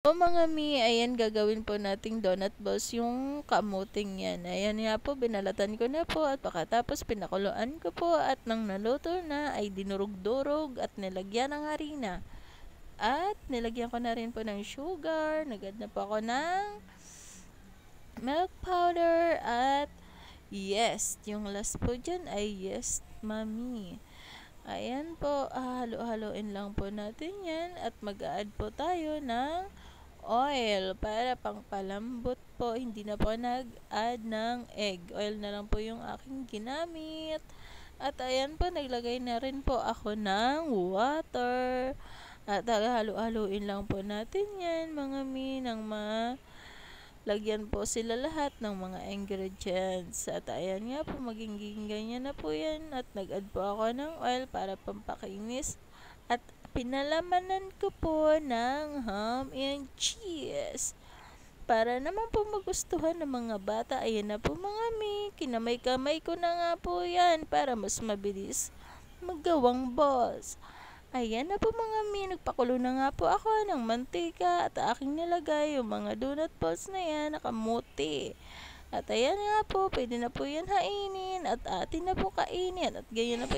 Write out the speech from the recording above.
O mga mi, ayan gagawin po nating donut balls yung kamuting yan. Ayan nga po, binalatan ko na po at pagkatapos pinakuluan ko po at nang naluto na ay dinurog-durog at nilagyan ng harina. At nilagyan ko na rin po ng sugar, nagad na po ako ng milk powder at yes, yung last po dyan ay yes, mami. Ayan po, halo-haloin lang po natin yan at mag-add po tayo ng oil para pangpalambot po. Hindi na po nag-add ng egg. Oil na lang po yung aking ginamit. At ayan po, naglagay na rin po ako ng water. At halo-haloin lang po natin yan mga mi ng lagyan po sila lahat ng mga ingredients. At ayan nga po, magiging ganyan na po yan. At nag-add po ako ng oil para pampakinis. At pinalamanan ko po ng ham and cheese. Para naman po magustuhan ng mga bata. Ayan na po mga mi. Kinamay-kamay ko na nga po yan para mas mabilis maggawang balls. Ayan na po mga mi, nagpakulo na nga po ako ng mantika at aking nilagay yung mga donut balls na yan, nakamuti. At ayan nga po, pwede na po yan hainin at atin na po kainin at ganyan na po